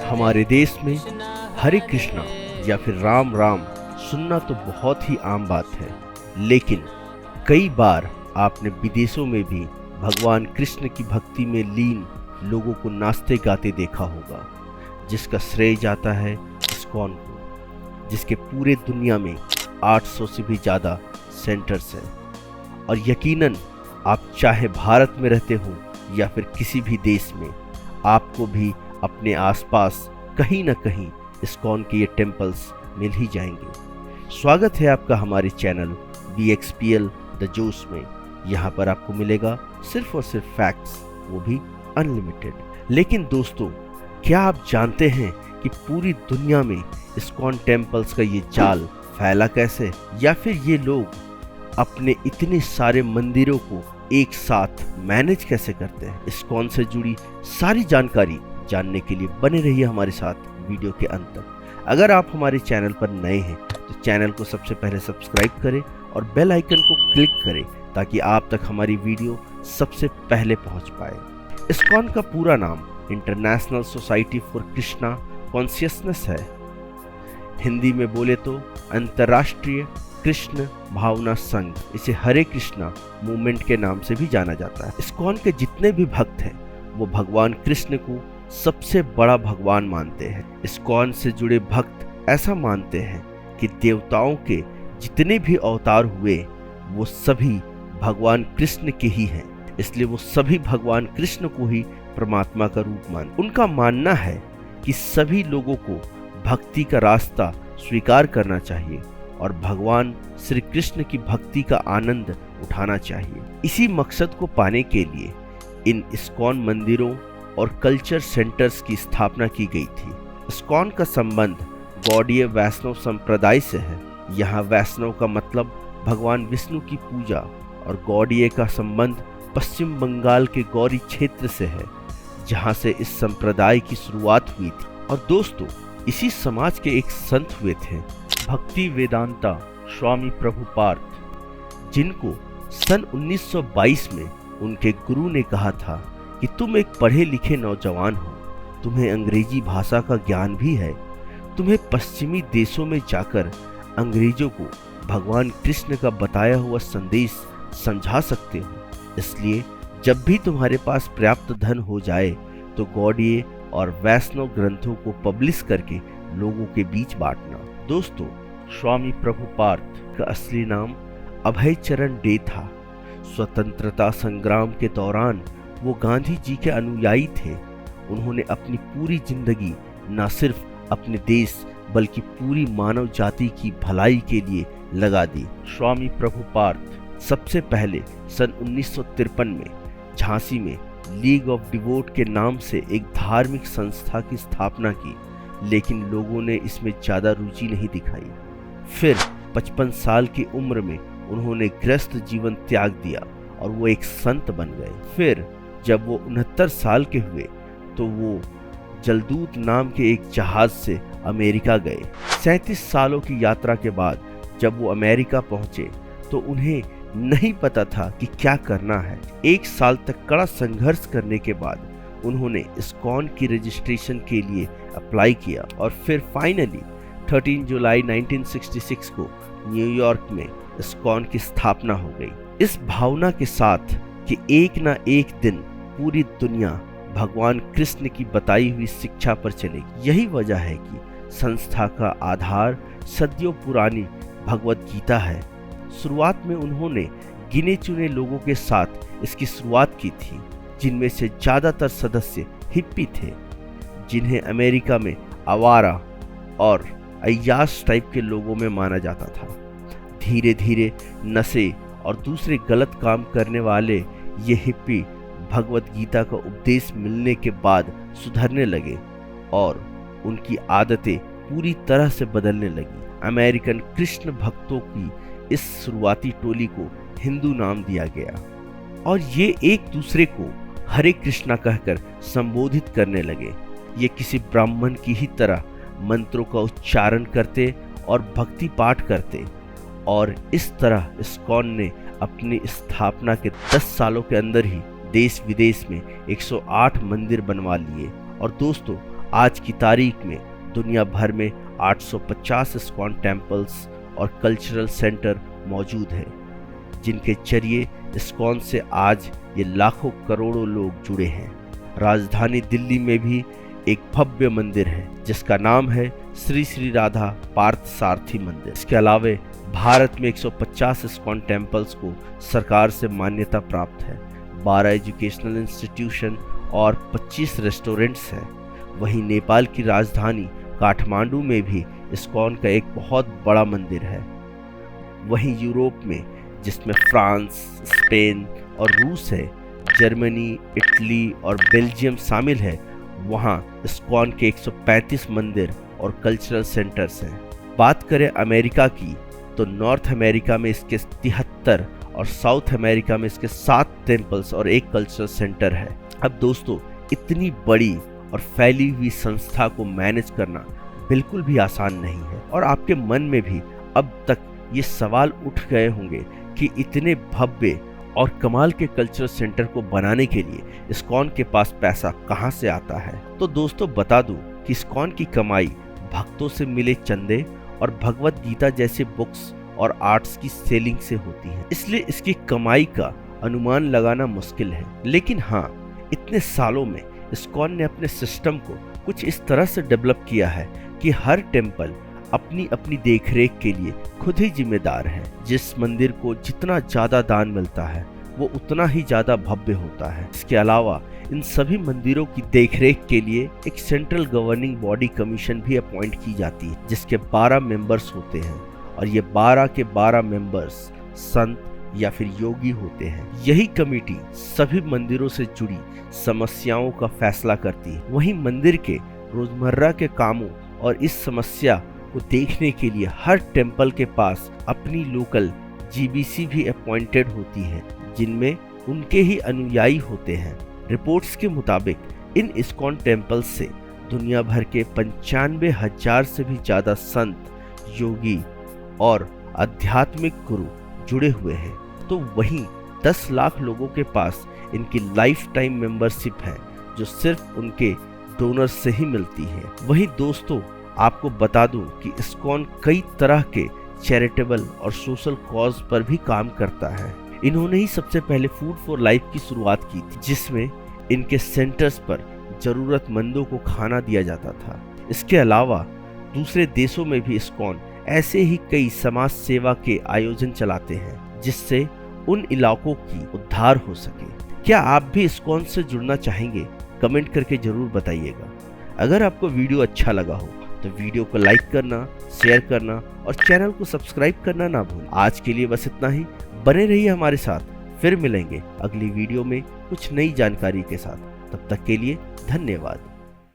हमारे देश में हरे कृष्णा या फिर राम राम सुनना तो बहुत ही आम बात है, लेकिन कई बार आपने विदेशों में भी भगवान कृष्ण की भक्ति में लीन लोगों को नाचते गाते देखा होगा, जिसका श्रेय जाता है इस्कॉन को, जिसके पूरे दुनिया में 800 से भी ज़्यादा सेंटर्स हैं। और यकीनन आप चाहे भारत में रहते हो या फिर किसी भी देश में, आपको भी अपने आसपास कहीं ना कहीं इस्कॉन के ये टेम्पल्स मिल ही जाएंगे। स्वागत है आपका हमारे चैनल VXPL द जोश में। यहाँ पर आपको मिलेगा सिर्फ और सिर्फ फैक्ट्स, वो भी अनलिमिटेड। लेकिन दोस्तों, क्या आप जानते हैं कि पूरी दुनिया में इस्कॉन टेम्पल्स का ये जाल फैला कैसे, या फिर ये लोग अपने इतने सारे मंदिरों को एक साथ मैनेज कैसे करते हैं? इस्कॉन से जुड़ी सारी जानकारी जानने के लिए बने रहिए हमारे साथ वीडियो के अंत तक। अगर आप हमारे चैनल पर नए हैं तो चैनल को सबसे पहले सब्सक्राइब करें और बेल आइकन को क्लिक करें ताकि आप तक हमारी वीडियो सबसे पहले पहुंच पाए। इस्कॉन का पूरा नाम international society for Krishna consciousness है। हिंदी में बोले तो अंतर्राष्ट्रीय कृष्ण भावना संघ। इसे हरे कृष्णा मूवमेंट के नाम से भी जाना जाता है। इस्कॉन के जितने भी भक्त हैं वो भगवान कृष्ण को सबसे बड़ा भगवान मानते हैं। इस्कॉन से जुड़े भक्त ऐसा मानते हैं कि देवताओं के जितने भी अवतार हुए वो सभी भगवान कृष्ण के ही हैं, इसलिए वो सभी भगवान कृष्ण को ही परमात्मा का रूप मानते। उनका मानना है कि सभी लोगों को भक्ति का रास्ता स्वीकार करना चाहिए और भगवान श्री कृष्ण की भक्ति का आनंद उठाना चाहिए। इसी मकसद को पाने के लिए इन इस्कॉन मंदिरों और कल्चर सेंटर्स की स्थापना की गई थी। इस्कॉन का संबंध गौड़ीय वैष्णव संप्रदाय से है। यहाँ वैष्णव का मतलब भगवान विष्णु की पूजा और गौड़ीय का संबंध पश्चिम बंगाल के गौरी क्षेत्र से है, जहाँ से इस संप्रदाय की शुरुआत हुई थी। और दोस्तों, इसी समाज के एक संत हुए थे भक्ति वेदांता स्वामी प्रभुपाद, जिनको सन 1922 में उनके गुरु ने कहा था कि तुम एक पढ़े लिखे नौजवान हो, तुम्हें अंग्रेजी भाषा का ज्ञान भी है, तुम्हें पश्चिमी देशों में जाकर अंग्रेजों को भगवान कृष्ण का बताया हुआ संदेश समझा सकते हो। इसलिए जब भी तुम्हारे पास पर्याप्त धन हो जाए तो गौड़ीय और वैष्णव ग्रंथों को पब्लिश करके लोगों के बीच बांटना। दोस्तों, स्वामी प्रभुपाद का असली नाम अभय चरण डे था। स्वतंत्रता संग्राम के दौरान वो गांधी जी के अनुयायी थे। उन्होंने अपनी पूरी जिंदगी न सिर्फ अपने देश बल्कि पूरी मानव जाति की भलाई के लिए लगा दी। स्वामी प्रभुपाद सबसे पहले सन 1953 में झांसी में लीग ऑफ डिवोट के नाम से एक धार्मिक संस्था की स्थापना की, लेकिन लोगों ने इसमें ज़्यादा रुचि नहीं दिखाई। फिर 55 साल की उम्र में उन्होंने गृहस्थ जीवन त्याग दिया और वो एक संत बन गए। फिर जब वो 69 साल के हुए तो वो जलदूत नाम के एक जहाज से अमेरिका गए। 37 सालों की यात्रा के बाद जब वो अमेरिका पहुंचे तो उन्हें नहीं पता था कि क्या करना है। 1 साल तक कड़ा संघर्ष करने के बाद उन्होंने इस्कॉन की रजिस्ट्रेशन के लिए अप्लाई किया और फिर फाइनली 13 जुलाई 1966 को न्यूयॉर्क में इस्कॉन की स्थापना हो गई, इस भावना के साथ कि एक ना एक दिन पूरी दुनिया भगवान कृष्ण की बताई हुई शिक्षा पर चलेगी। यही वजह है कि संस्था का आधार सदियों पुरानी भगवत गीता है। शुरुआत में उन्होंने गिने चुने लोगों के साथ इसकी शुरुआत की थी, जिनमें से ज़्यादातर सदस्य हिप्पी थे, जिन्हें अमेरिका में आवारा और अय्याश टाइप के लोगों में माना जाता था। धीरे धीरे नशे और दूसरे गलत काम करने वाले ये हिप्पी भगवत गीता का उपदेश मिलने के बाद सुधरने लगे और उनकी आदतें पूरी तरह से बदलने लगी। अमेरिकन कृष्ण भक्तों की इस शुरुआती टोली को हिंदू नाम दिया गया और ये एक दूसरे को हरे कृष्णा कहकर संबोधित करने लगे। ये किसी ब्राह्मण की ही तरह मंत्रों का उच्चारण करते और भक्ति पाठ करते और इस तरह इस्कॉन ने अपनी स्थापना के 10 सालों के अंदर ही देश विदेश में 108 मंदिर बनवा लिए। और दोस्तों, आज की तारीख में दुनिया भर में 850 इस्कॉन टेम्पल्स और कल्चरल सेंटर मौजूद हैं, जिनके जरिए इस्कॉन से आज ये लाखों करोड़ों लोग जुड़े हैं। राजधानी दिल्ली में भी एक भव्य मंदिर है जिसका नाम है श्री श्री राधा पार्थसारथी मंदिर। इसके अलावा भारत में 150 इस्कॉन टेम्पल्स को सरकार से मान्यता प्राप्त है, 12 एजुकेशनल इंस्टीट्यूशन और 25 रेस्टोरेंट्स हैं। वहीं नेपाल की राजधानी काठमांडू में भी इस्कॉन का एक बहुत बड़ा मंदिर है। वहीं यूरोप में, जिसमें फ्रांस, स्पेन और रूस है, जर्मनी, इटली और बेल्जियम शामिल है, वहाँ इस्कॉन के 135 मंदिर और कल्चरल सेंटर्स हैं। बात करें अमेरिका की तो नॉर्थ अमेरिका में इसके 73 और साउथ अमेरिका में इसके 7 टेम्पल्स और 1 कल्चरल सेंटर है। अब दोस्तों, इतनी बड़ी और फैली हुई संस्था को मैनेज करना बिल्कुल भी आसान नहीं है और आपके मन में भी अब तक ये सवाल उठ गए होंगे कि इतने भव्य और कमाल के कल्चरल सेंटर को बनाने के लिए इस्कॉन के पास पैसा कहां से आता है। तो दोस्तों, बता दूं कि इस्कॉन की कमाई भक्तों से मिले चंदे और भगवत गीता जैसे बुक्स और आर्ट्स की सेलिंग से होती है, इसलिए इसकी कमाई का अनुमान लगाना मुश्किल है। लेकिन हाँ, इतने सालों में इस्कॉन ने अपने सिस्टम को कुछ इस तरह से डेवलप किया है कि हर टेम्पल अपनी अपनी देखरेख के लिए खुद ही जिम्मेदार है। जिस मंदिर को जितना ज्यादा दान मिलता है वो उतना ही ज्यादा भव्य होता है। इसके अलावा इन सभी मंदिरों की देखरेख के लिए एक सेंट्रल गवर्निंग बॉडी कमीशन भी अपॉइंट की जाती है, जिसके 12 मेंबर्स होते हैं और ये 12 के 12 मेंबर्स संत या फिर योगी होते हैं। यही कमेटी सभी मंदिरों से जुड़ी समस्याओं का फैसला करती है। वहीं मंदिर के रोजमर्रा के कामों और इस समस्या को देखने के लिए हर टेम्पल के पास अपनी लोकल जीबीसी भी अपॉइंटेड होती है, जिनमें उनके ही अनुयायी होते हैं। रिपोर्ट्स के मुताबिक इन इस्कॉन टेम्पल्स से दुनिया भर के 95,000 से भी ज्यादा संत, योगी और आध्यात्मिक गुरु जुड़े हुए हैं। तो वहीं 10 लाख लोगों के पास इनकी लाइफ टाइम मेंबरशिप है, जो सिर्फ उनके डोनर से ही मिलती है। वहीं दोस्तों, आपको बता दूं कि इस्कॉन कई तरह के चैरिटेबल और सोशल कॉज पर भी काम करता है। इन्होंने ही सबसे पहले फूड फॉर लाइफ की शुरुआत की थी, जिसमें इनके सेंटर्स पर जरूरतमंदों को खाना दिया जाता था। इसके अलावा दूसरे देशों में भी इस्कॉन ऐसे ही कई समाज सेवा के आयोजन चलाते हैं, जिससे उन इलाकों की उद्धार हो सके। क्या आप भी इस्कॉन से जुड़ना चाहेंगे? कमेंट करके जरूर बताइएगा। अगर आपको वीडियो अच्छा लगा हो तो वीडियो को लाइक करना, शेयर करना और चैनल को सब्सक्राइब करना ना भूलें। आज के लिए बस इतना ही। बने रहिए हमारे साथ, फिर मिलेंगे अगली वीडियो में कुछ नई जानकारी के साथ। तब तक के लिए धन्यवाद।